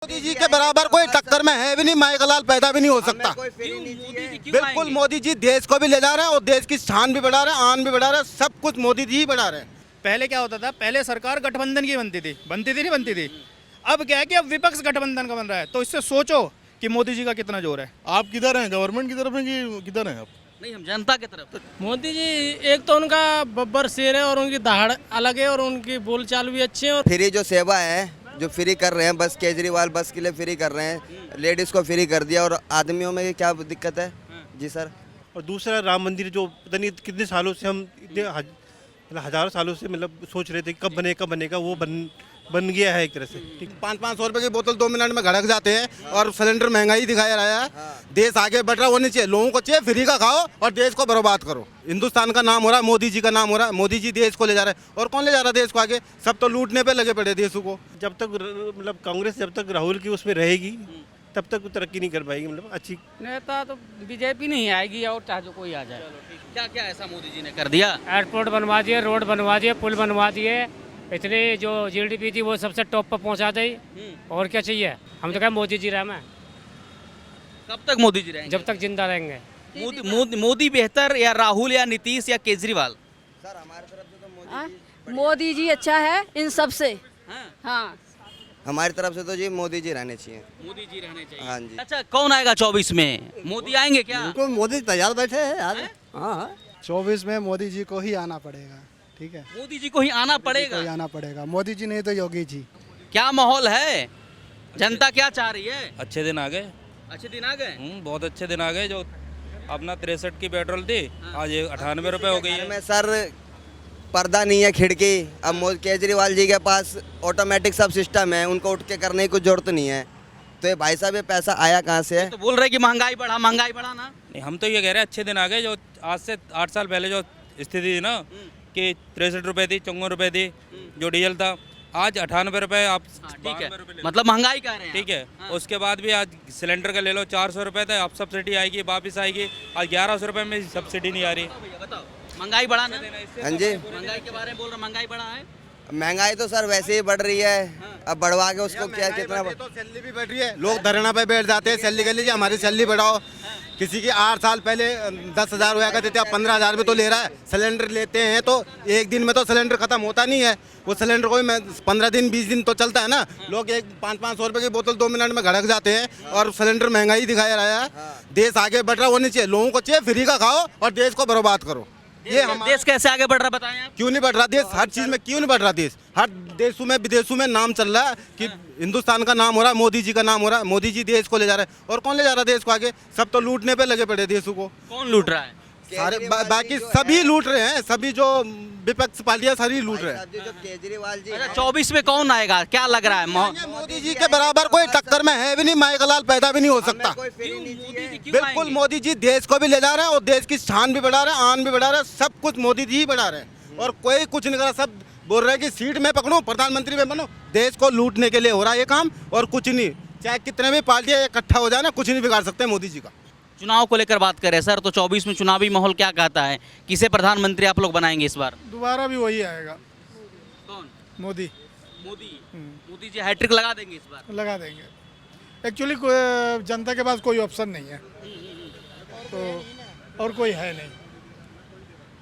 मोदी जी के बराबर कोई टक्कर में है भी नहीं, माइकलाल पैदा भी नहीं हो सकता। बिल्कुल मोदी जी देश को भी ले जा रहे हैं और देश की शान भी बढ़ा रहे हैं, आन भी बढ़ा रहे हैं, सब कुछ मोदी जी ही बढ़ा रहे हैं। पहले क्या होता था, पहले सरकार गठबंधन की बनती थी। अब क्या है कि अब विपक्ष गठबंधन का बन रहा है, तो इससे सोचो कि मोदी जी का कितना जोर है। आप किधर हैं, गवर्नमेंट की तरफ हैं कि किधर हैं आप? नहीं, हम जनता की तरफ। मोदी जी एक तो उनका बब्बर शेर है और उनकी दहाड़ अलग है और उनकी बोलचाल भी अच्छी है। और फ्री जो सेवा है जो फ्री कर रहे हैं, बस केजरीवाल बस के लिए फ्री कर रहे हैं, लेडीज़ को फ्री कर दिया और आदमियों में क्या दिक्कत है जी सर। और दूसरा राम मंदिर जो पता नहीं कितने सालों से हम इतने हजारों सालों से मतलब सोच रहे थे कब बनेगा, वो बन गया है एक तरह से। ठीक, 500 रुपए की बोतल 2 मिनट में घड़क जाते हैं और सिलेंडर महंगाई दिखाया रहा है। देश आगे बढ़ रहा होनी चाहिए, लोगों को चाहिए फ्री का खाओ और देश को बर्बाद करो। हिंदुस्तान का नाम हो रहा है, मोदी जी का नाम हो रहा है, मोदी जी देश को ले जा रहे हैं। और कौन ले जा रहा है देश को आगे? सब तो लूटने पे लगे पड़े देश को। जब तक मतलब कांग्रेस जब तक राहुल की उसमें रहेगी तब तक वो तरक्की नहीं कर पाएगी, मतलब अच्छी नेता तो बीजेपी नहीं आएगी और चाहे जो कोई आ जाए। क्या क्या ऐसा मोदी जी ने कर दिया? एयरपोर्ट बनवा दिए, रोड बनवा दिए, पुल बनवा दिए, इतनी जो जीडीपी थी वो सबसे टॉप पर पहुंचा दी। और क्या चाहिए? हम तो कहें मोदी जी रहे, कब तक मोदी जी रहेंगे? जब तक जिंदा रहेंगे। मोदी बेहतर या राहुल या नीतीश या केजरीवाल? सर हमारे तरफ से तो मोदी जी अच्छा है इन सब से। हाँ, हमारी तरफ से तो जी मोदी जी रहने चाहिए। मोदी जी रहने चाहिए। हाँ जी। अच्छा, कौन आएगा 24 में? मोदी आएंगे क्या? बिल्कुल मोदी तैयार बैठे हैं यार। हैं? हाँ 24 में मोदी जी को ही आना पड़ेगा। ठीक है, मोदी जी को ही आना पड़ेगा। आना पड़ेगा, मोदी जी नहीं तो योगी जी। क्या माहौल है, जनता क्या चाह रही है? अच्छे दिन आ गए। अच्छे दिन आ गए। बहुत अच्छे दिन आ गए। जो अपना 63 की पेट्रोल थी आज 98 रुपए हो गई है। में सर पर्दा नहीं है खिड़की। अब केजरीवाल जी के पास ऑटोमेटिक सब सिस्टम है, उनको उठ के करने की कुछ जरूरत नहीं है। तो ये भाई साहब ये पैसा आया कहाँ से है? तो बोल रहे कि महंगाई बढ़ा ना। नहीं, हम तो ये कह रहे हैं अच्छे दिन आ गए। जो आज से 8 साल पहले जो स्थिति थी ना कि 63 रुपए थी, 54 रुपए थी जो डीजल था, आज 98 रुपए। आप ठीक है, मतलब महंगाई कह रहे हैं। ठीक है। उसके बाद भी आज सिलेंडर का ले लो 400 रुपए था, अब सब्सिडी आएगी, वापिस आएगी। आज 1100 रुपए में सब्सिडी नहीं आ रही। बताओ, महंगाई बढ़ा ना? हाँ जी, महंगाई के बारे में बोल रहा, महंगाई बढ़ा है। महंगाई तो सर वैसे ही बढ़ रही है, अब बढ़वा के उसको क्या कितना तो सैलरी भी बढ़ रही है, लोग धरना पे बैठ जाते हैं, सैलरी कर लीजिए, हमारी सैलरी बढ़ाओ। किसी की 8 साल पहले 10,000 हुआ करते थे, अब 15,000 में तो ले रहा है। सिलेंडर लेते हैं तो एक दिन में तो सिलेंडर खत्म होता नहीं है, वो सिलेंडर कोई 15 दिन 20 दिन तो चलता है ना। लोग 500 रुपए की बोतल 2 मिनट में घड़क जाते हैं और सिलेंडर महंगाई दिखाया रहा है। देश आगे बढ़ रहा होनी चाहिए, लोगों को चाहिए फ्री का खाओ और देश को बर्बाद करो। ये देश कैसे आगे बढ़ रहा बताएं आप? क्यों नहीं बढ़ रहा देश? हर चीज में क्यों नहीं बढ़ रहा देश? हर देशों में विदेशों में नाम चल रहा है कि हिंदुस्तान का नाम हो रहा है, मोदी जी का नाम हो रहा है, मोदी जी देश को ले जा रहे हैं। और कौन ले जा रहा है देश को आगे? सब तो लूटने पे लगे पड़े देशों को। कौन लूट रहा है? सारे बाकी सभी लूट रहे हैं, सभी जो विपक्ष पार्टियां सारी लूट रहे हैं। जो केजरीवाल जी अच्छा, 24 में कौन आएगा, क्या लग रहा है? मोदी जी के बराबर कोई टक्कर में है भी नहीं, माइकलाल पैदा भी नहीं हो सकता। बिल्कुल मोदी जी देश को भी ले जा रहे हैं और देश की शान भी बढ़ा रहे हैं, आन भी बढ़ा रहे हैं, सब कुछ मोदी जी ही बढ़ा रहे हैं। और कोई कुछ नहीं कर रहा। सब बोल रहे हैं कि सीट में पकड़ो, प्रधानमंत्री में बनो। देश को लूटने के लिए हो रहा है ये काम और कुछ नहीं। चाहे कितने भी पार्टियां इकट्ठा हो जाए ना, कुछ नहीं बिगाड़ सकते मोदी जी का। चुनाव को लेकर बात करें सर, तो 24 में चुनावी माहौल क्या कहता है? किसे प्रधानमंत्री आप लोग बनाएंगे इस बार? दोबारा भी वही आएगा, कौन? मोदी। मोदी जी हैट्रिक लगा देंगे इस बार? लगा देंगे। एक्चुअली जनता के पास कोई ऑप्शन नहीं है, तो और कोई है नहीं।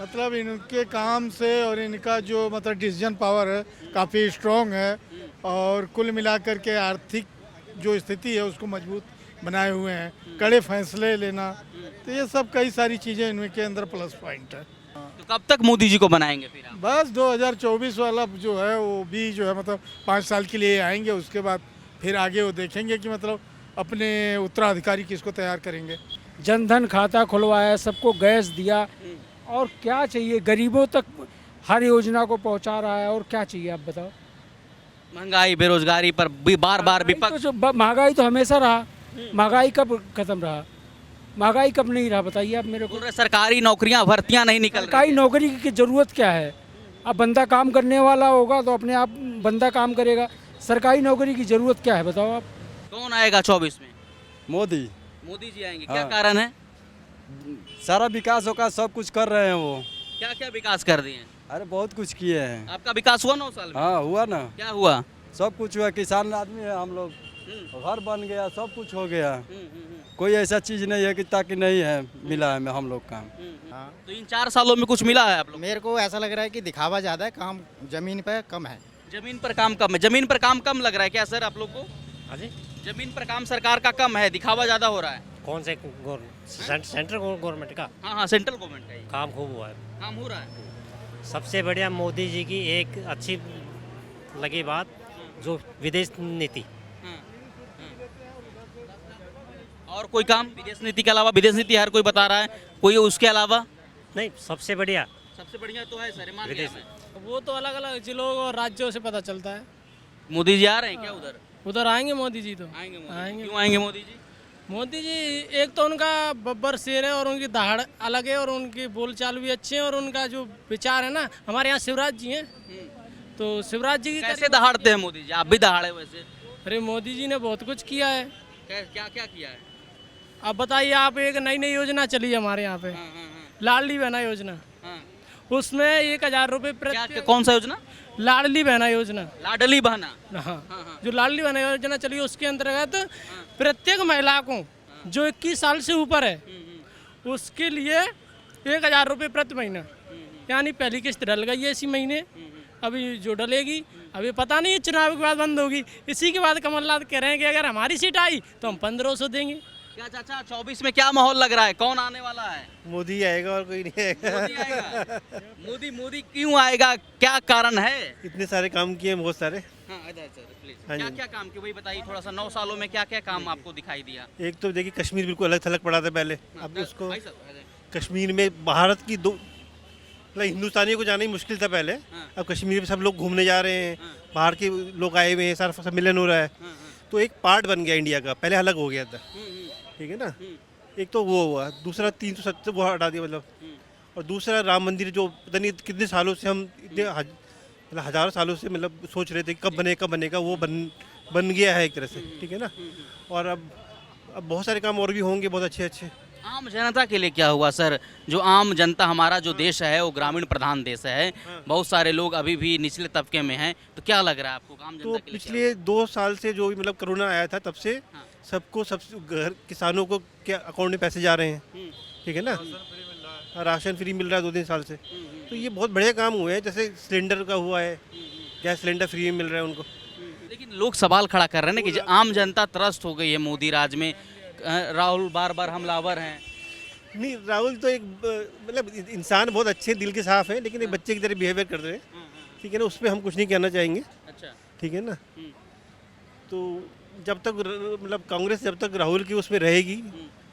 मतलब इनके काम से और इनका जो मतलब डिसीजन पावर है काफ़ी स्ट्रॉन्ग है और कुल मिलाकर के आर्थिक जो स्थिति है उसको मजबूत बनाए हुए हैं, कड़े फैसले लेना, तो ये सब कई सारी चीज़ें इनके अंदर प्लस पॉइंट है। तो कब तक मोदी जी को बनाएंगे फिर आप? बस 2024 वाला जो है वो भी जो है मतलब 5 साल के लिए आएंगे, उसके बाद फिर आगे वो देखेंगे कि मतलब अपने उत्तराधिकारी किसको तैयार करेंगे। जनधन खाता खुलवाया, सबको गैस दिया, और क्या चाहिए? गरीबों तक हर योजना को पहुंचा रहा है, और क्या चाहिए आप बताओ? महंगाई बेरोजगारी पर बार बार विपक्ष। महंगाई तो हमेशा रहा, महंगाई कब खत्म रहा? महंगाई कब नहीं रहा बताइए आप मेरे को? बोल रहे सरकारी नौकरियां भर्तियां नहीं निकल रही। सरकारी नौकरी की जरूरत क्या है? अब बंदा काम करने वाला होगा तो अपने आप बंदा काम करेगा, सरकारी नौकरी की जरूरत क्या है बताओ आप? कौन आएगा 24 में? मोदी। मोदी जी आएंगे। क्या कारण है? सारा विकास होगा, सब कुछ कर रहे हैं वो। क्या क्या विकास कर दिए हैं? अरे बहुत कुछ किए हैं। आपका विकास हुआ 9 साल में? हाँ हुआ ना, क्या हुआ? सब कुछ हुआ। किसान आदमी है हम लोग, घर बन गया, सब कुछ हो गया। कोई ऐसा चीज़ नहीं है कि ताकि नहीं है मिला है हम लोग का। तो इन 4 सालों में कुछ मिला है आप लोग? मेरे को ऐसा लग रहा है कि दिखावा ज़्यादा है, काम जमीन पर कम है। जमीन पर काम कम है। जमीन पर काम कम लग रहा है क्या सर आप लोग को? हाँ जी। जमीन पर काम सरकार का कम है, दिखावा ज्यादा हो रहा है। कौन से सेंट्रल गवर्नमेंट का हाँ, सेंट्रल गवर्नमेंट का ही काम खूब हुआ है। काम हो रहा है। सबसे बढ़िया मोदी जी की एक अच्छी लगी बात, जो विदेश नीति। और कोई काम विदेश नीति के अलावा? विदेश नीति हर कोई बता रहा है, कोई उसके अलावा? नहीं, सबसे बढ़िया सबसे बढ़िया तो है सर, मान गया विदेश। मैं। वो तो अलग अलग जिलों और राज्यों से पता चलता है। मोदी जी आ रहे हैं क्या उधर? उधर आएंगे मोदी जी तो। आएंगे मोदी। आएंगे। क्यों आएंगे मोदी जी? मोदी जी एक तो उनका बब्बर शेर है और उनकी दहाड़ अलग है और उनकी बोलचाल भी अच्छे हैं और उनका जो विचार है ना, हमारे यहाँ शिवराज जी हैं, तो शिवराज जी की कैसे दहाड़ते हैं मोदी जी? आप भी दहाड़े वैसे? अरे मोदी जी ने बहुत कुछ किया है। क्या क्या किया है? अब बताइए, आप एक नई नई योजना चली है हमारे यहाँ पे, लाडली बहना योजना। उसमें 1000 रुपये प्रति। कौन सा योजना? लाडली बहना योजना। लाडली बहना। हाँ, जो लाडली बहना योजना चली है उसके अंतर्गत प्रत्येक महिला को जो 21 साल से ऊपर है उसके लिए 1000 रुपये प्रति महीना, यानी पहली किस्त डल गई है इसी महीने, अभी जो डलेगी अभी पता नहीं, चुनाव के बाद बंद होगी। इसी के बाद कमलनाथ कह रहे हैं कि अगर हमारी सीट आई तो हम 1500 देंगे। क्या चाचा 24 में क्या माहौल लग रहा है? कौन आने वाला है? मोदी आएगा और कोई नहीं आएगा। मोदी आएगा। मोदी क्यों आएगा? क्या कारण है? इतने सारे काम किए बहुत सारे। हाँ, इधर सर प्लीज। हाँ जी। क्या क्या काम किए वही बताइए थोड़ा सा। 9 सालों में क्या क्या काम आपको दिखाई दिया? एक तो देखिए कश्मीर बिल्कुल अलग थलग पड़ा था पहले, अब उसको भाई साहब, आ जाइए। कश्मीर में भारत की दो मतलब हिंदुस्तानियों को जाना ही मुश्किल था पहले। अब कश्मीर में सब लोग घूमने जा रहे हैं, बाहर के लोग आए हुए हैं, सारा सम्मेलन हो रहा है, तो एक पार्ट बन गया इंडिया का, पहले अलग हो गया था। ठीक है ना, एक तो वो हुआ, दूसरा 370 वो हटा दिया मतलब, और दूसरा राम मंदिर जो पता नहीं कितने सालों से हम इतने मतलब हज़ारों सालों से मतलब सोच रहे थे कब बनेगा, वो बन गया है एक तरह से। ठीक है ना, और अब बहुत सारे काम और भी होंगे बहुत अच्छे अच्छे। आम जनता के लिए क्या हुआ सर? जो आम जनता, हमारा जो देश है वो ग्रामीण प्रधान देश है, बहुत सारे लोग अभी भी निचले तबके में हैं, तो क्या लग रहा है आपको आम जनता तो के लिए? पिछले 2 साल से जो भी मतलब कोरोना आया था तब से सबको सब घर किसानों को क्या अकाउंट में पैसे जा रहे हैं। ठीक है ना, राशन फ्री मिल रहा है 2-3 साल से, तो ये बहुत बड़े काम हुए हैं। जैसे सिलेंडर का हुआ है, गैस सिलेंडर फ्री में मिल रहा है उनको। लेकिन लोग सवाल खड़ा कर रहे हैं ना कि आम जनता त्रस्त हो गई है मोदी राज में, राहुल बार हमलावर हैं। नहीं, राहुल तो एक मतलब इंसान बहुत अच्छे दिल के साफ है, लेकिन एक बच्चे की तरह बिहेवियर कर रहे हैं। ठीक है ना, उस पर हम कुछ नहीं कहना चाहेंगे। अच्छा, ठीक है ना, तो जब तक मतलब कांग्रेस जब तक राहुल की उसमें रहेगी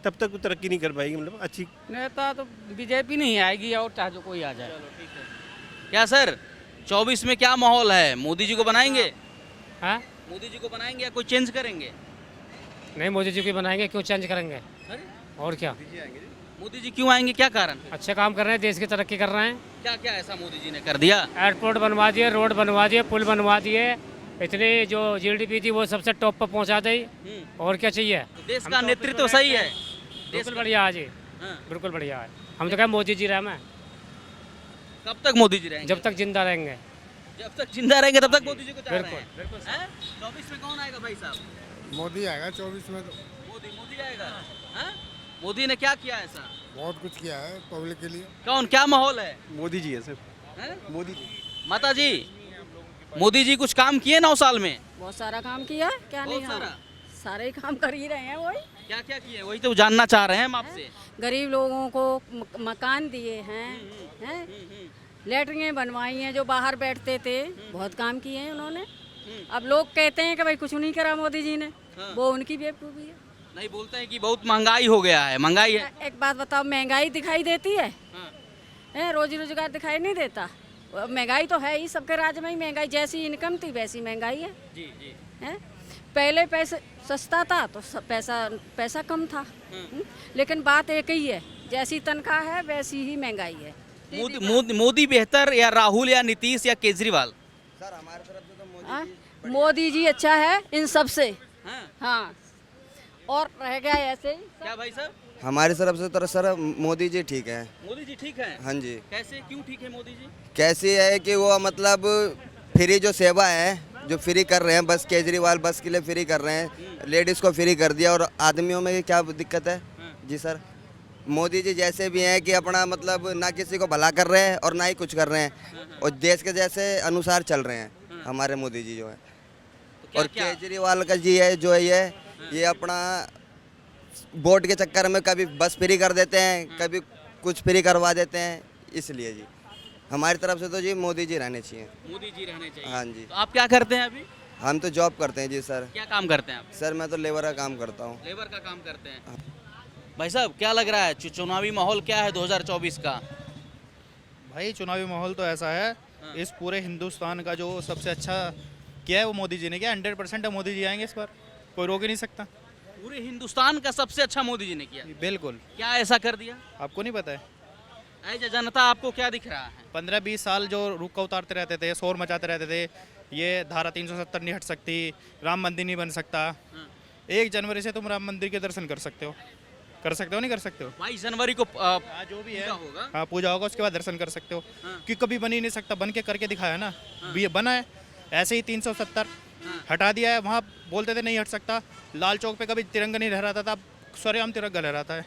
तब तक वो तरक्की नहीं कर पाएगी। मतलब अच्छी नेता तो बीजेपी नहीं आएगी और चाहे जो कोई आ जाए। क्या सर 24 में क्या माहौल है? मोदी जी को बनाएंगे? हाँ, मोदी जी को बनाएंगे या कोई चेंज करेंगे? नहीं, मोदी जी को बनाएंगे, क्यों चेंज करेंगे? अरे और क्या, मोदी जी क्यों आएंगे? क्या कारण? अच्छे काम कर रहे हैं, देश की तरक्की कर रहे हैं। क्या क्या ऐसा मोदी जी ने कर दिया? एयरपोर्ट बनवा दिए, रोड बनवा दिए, पुल बनवा दिए, इतनी जो GDP थी वो सबसे टॉप पर पहुंचा दी। और क्या चाहिए? तो देश का नेतृत्व सही है? बिल्कुल बढ़िया है जी, हाँ। बिल्कुल बढ़िया है। हम तो कहें मोदी जी रहे, कब तक मोदी जी रहेंगे? जब तक जिंदा रहेंगे। जब तक जिंदा रहेंगे तब तक मोदी जी को चाह रहे बिल्कुल, हैं। बिल्कुल। हैं? 24 में कौन आएगा भाई साहब? मोदी आएगा 24 में, तो मोदी आएगा। हैं? मोदी ने क्या किया ऐसा? बहुत कुछ किया है पब्लिक के लिए। कौन, क्या माहौल है? मोदी जी है सर, हैं? मोदी जी। माता जी, मोदी जी कुछ काम किए 9 साल में? बहुत सारा काम किया है, क्या नहीं? बहुत सारा। हाँ, सारे काम कर ही रहे हैं। वही क्या क्या किए वही तो जानना चाह रहे हैं हम आपसे। गरीब लोगों को मकान दिए हैं, हैं? लेटरिनें बनवाई हैं, जो बाहर बैठते थे, बहुत काम किए हैं उन्होंने। अब लोग कहते हैं कि भाई कुछ नहीं करा मोदी जी ने, वो उनकी बेवकूफ़ी है। नहीं, बोलते हैं कि बहुत महंगाई हो गया है। महंगाई है? एक बात बताओ, महंगाई दिखाई देती है? रोजी रोजगार दिखाई नहीं देता? महंगाई तो है ही, सबके राज्य में ही महंगाई, जैसी इनकम थी वैसी महंगाई है। जी जी। हैं? पहले पैसे सस्ता था तो पैसा कम था। लेकिन बात एक ही है, जैसी तनख्वाह है वैसी ही महंगाई है। मोदी बेहतर या राहुल या नीतीश या केजरीवाल? सर हमारे तरफ से तो मोदी जी अच्छा है इन सब से। हाँ। हाँ, और रह गया ऐसे ही। क्या भाई साहब? हमारी तरफ से तो सर मोदी जी ठीक है। मोदी जी ठीक है? हाँ जी। कैसे, क्यों ठीक है मोदी जी? कैसी है कि वो मतलब फ्री जो सेवा है जो फ्री कर रहे हैं बस, केजरीवाल बस के लिए फ्री कर रहे हैं, लेडीज़ को फ्री कर दिया, और आदमियों में क्या दिक्कत है जी सर? मोदी जी जैसे भी हैं कि अपना मतलब ना किसी को भला कर रहे हैं और ना ही कुछ कर रहे हैं, और देश के जैसे अनुसार चल रहे हैं हमारे मोदी जी जो है। और केजरीवाल का जी है जो है ये अपना वोट के चक्कर में कभी बस फ्री कर देते हैं, कभी कुछ फ्री करवा देते हैं, इसलिए जी हमारी तरफ से तो जी मोदी जी रहने चाहिए। मोदी जी रहने चाहिए। हाँ जी। तो आप क्या करते हैं अभी? हम तो जॉब करते हैं जी सर। क्या काम करते हैं आप? सर मैं तो लेबर का काम करता हूँ। लेबर का काम करते हैं। भाई साहब क्या लग रहा है चुनावी माहौल क्या है 2024 का? भाई चुनावी माहौल तो ऐसा है, इस पूरे हिंदुस्तान का जो सबसे अच्छा किया है वो मोदी जी ने किया। 100% मोदी जी आएंगे इस बार, कोई रोक ही नहीं सकता। पूरे हिंदुस्तान का सबसे अच्छा मोदी जी ने किया। बिल्कुल। क्या ऐसा कर दिया आपको नहीं पता है? ऐसे जनता आपको क्या दिख रहा है? 15-20 साल जो रुका उतारते रहते थे, शोर मचाते रहते थे, ये धारा 370 नहीं हट सकती, राम मंदिर नहीं बन सकता। 1 जनवरी से तुम राम मंदिर के दर्शन कर सकते हो, नहीं कर सकते हो? 22 जनवरी को जो भी है होगा। हाँ पूजा होगा, उसके बाद दर्शन कर सकते हो। कि कभी बन ही नहीं सकता, बन के करके दिखाया ना। ये बना है ऐसे ही 370 हटा दिया है। वहाँ बोलते थे नहीं हट सकता, लाल चौक पे कभी तिरंगा नहीं लहराता था, अब सरेआम तिरंगा लहराता है।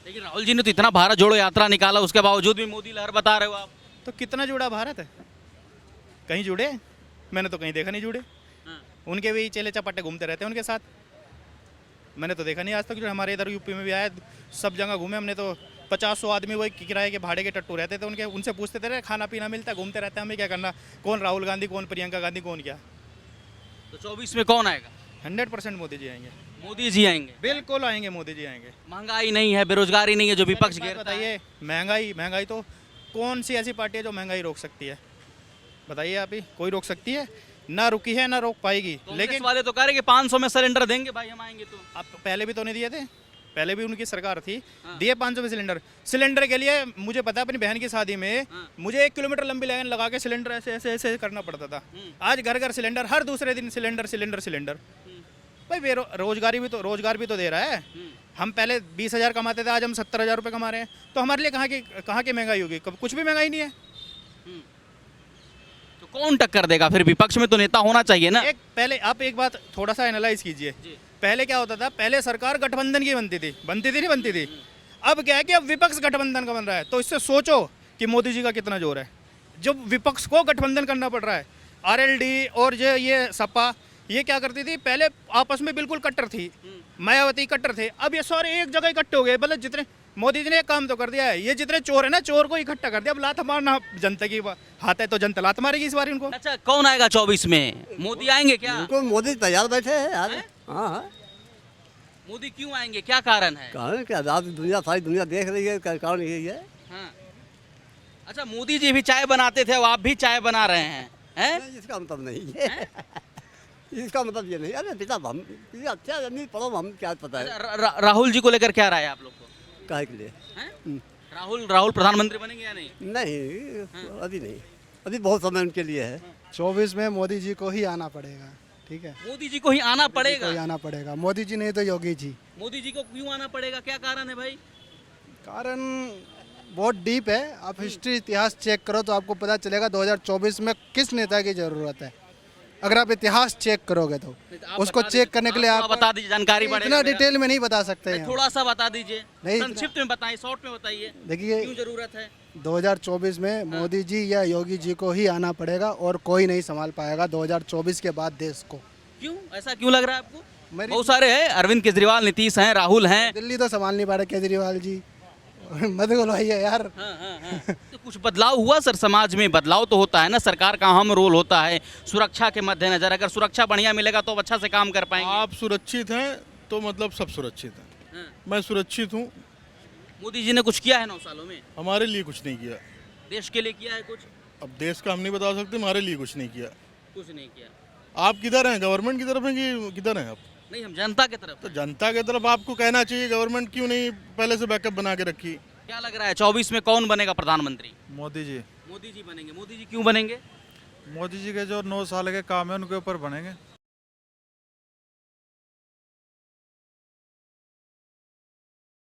लेकिन राहुल जी ने तो इतना भारत जोड़ो यात्रा निकाला, उसके बावजूद भी मोदी लहर बता रहे हो आप। तो कितना जुड़ा भारत है? कहीं जुड़े? मैंने तो कहीं देखा नहीं जुड़े। उनके भी चेले चपाटे घूमते रहते हैं उनके साथ, मैंने तो देखा नहीं आज तक। जो हमारे इधर यूपी में भी आया, सब जगह घूमे हमने, तो 50-100 आदमी वही किराए के भाड़े के टट्टू रहते थे उनके, उनसे पूछते थे खाना पीना मिलता है, घूमते रहते हैं, हमें क्या करना, कौन राहुल गांधी, कौन प्रियंका गांधी, कौन क्या। तो 24 में कौन आएगा? 100% मोदी जी आएंगे। मोदी जी आएंगे, बिल्कुल आएंगे, मोदी जी आएंगे। महंगाई नहीं है, बेरोजगारी नहीं है जो विपक्ष घेरता है। बताइए, महंगाई तो कौन सी ऐसी पार्टी है जो महंगाई रोक सकती है? बताइए आप ही, कोई रोक सकती है? ना रुकी है ना रोक पाएगी। लेकिन वाले तो कह रहे कि 500 में सिलेंडर देंगे भाई हम आएंगे तो। आप पहले भी तो नहीं दिए थे, पहले भी उनकी सरकार थी, दिए 500 में सिलेंडर के लिए। मुझे पता है अपनी बहन की शादी में मुझे 1 किलोमीटर लंबी लाइन लगा के सिलेंडर ऐसे करना पड़ता था। आज घर घर सिलेंडर, हर दूसरे दिन सिलेंडर। भाई रोजगार भी तो दे रहा है। हम पहले 20,000 कमाते थे, आज हम 70,000 रुपये कमा रहे हैं, तो हमारे लिए कहाँ की महंगाई होगी? कुछ भी महंगाई नहीं है। तो कौन टक्कर देगा फिर? विपक्ष में तो नेता होना चाहिए ना। पहले आप एक बात थोड़ा सा एनालाइज कीजिए। पहले क्या होता था? पहले सरकार गठबंधन की बनती थी। अब क्या है कि अब विपक्ष गठबंधन का बन रहा है। तो इससे सोचो कि मोदी जी का कितना जोर है, जब विपक्ष को गठबंधन करना पड़ रहा है। आरएलडी और ये सपा ये क्या करती थी? पहले आपस में बिल्कुल कट्टर थी, मायावती कट्टर थे। अब ये सारे एक जगह इकट्ठे हो गए। मतलब जितने मोदी जी ने एक काम तो कर दिया है, ये जितने चोर है ना, चोर को इकट्ठा कर दिया। अब लात मारना जनता की हाथ है तो जनता लात मारेगी इस बार उनको। अच्छा कौन आएगा 24 में? मोदी आएंगे क्या? उनको मोदी तैयार बैठे हैं यार। हाँ मोदी क्यों आएंगे, क्या कारण है? कारण क्या, सारी दुनिया देख रही है, कारण यही है। हाँ। अच्छा मोदी जी भी चाय बनाते थे, अब आप भी चाय बना रहे हैं? इसका मतलब नहीं है। इसका मतलब ये नहीं। अरे पिता हम अच्छा आदमी पढ़ो, हम क्या पता है। राहुल जी को लेकर क्या राय है आप लोग को? काहे के लिए? राहुल प्रधानमंत्री बनेंगे या नहीं? नहीं अभी नहीं, अभी बहुत समय उनके लिए है। 24 में मोदी जी को ही आना पड़ेगा। ठीक है, मोदी जी को ही आना पड़ेगा। मोदी जी नहीं तो योगी जी। मोदी जी को क्यों आना पड़ेगा, क्या कारण है भाई? कारण बहुत डीप है। आप हिस्ट्री इतिहास चेक करो तो आपको पता चलेगा 2024 में किस नेता की जरूरत है। अगर आप इतिहास चेक करोगे तो उसको चेक करने के लिए आप बता दीजिए, जानकारी इतना डिटेल में नहीं बता सकते हैं। थोड़ा सा बता दीजिए, नहीं संक्षिप्त में बताइए, शॉर्ट में बताइए। देखिए क्यों जरूरत है? 2024 में मोदी जी या योगी जी को ही आना पड़ेगा और कोई नहीं संभाल पाएगा 2024 के बाद देश को। क्यों, ऐसा क्यों लग रहा है आपको? बहुत सारे हैं, अरविंद केजरीवाल, नीतीश हैं, राहुल हैं। दिल्ली तो संभाल नहीं पा रहे केजरीवाल जी। मत बोलो भैया यार। तो कुछ बदलाव हुआ सर समाज में? बदलाव तो होता है ना, सरकार का अहम रोल होता है सुरक्षा के मद्देनजर। अगर सुरक्षा बढ़िया मिलेगा तो अच्छा से काम कर पाएंगे। आप सुरक्षित हैं तो मतलब सब सुरक्षित हैं। मैं सुरक्षित हूँ। मोदी जी ने कुछ किया है 9 सालों में? हमारे लिए कुछ नहीं किया। देश के लिए किया है कुछ? अब देश का हम नहीं बता सकते, हमारे लिए कुछ नहीं किया। कुछ नहीं किया। आप किधर हैं, गवर्नमेंट की तरफ हैं कि किधर हैं आप? नहीं, हम जनता की तरफ। तो जनता की तरफ आपको कहना चाहिए, गवर्नमेंट क्यों नहीं पहले से बैकअप बना के रखी? क्या लग रहा है 24 में कौन बनेगा प्रधानमंत्री? मोदी जी। मोदी जी बनेंगे। मोदी जी क्यों बनेंगे? मोदी जी के जो 9 साल के काम है उनके ऊपर बनेंगे।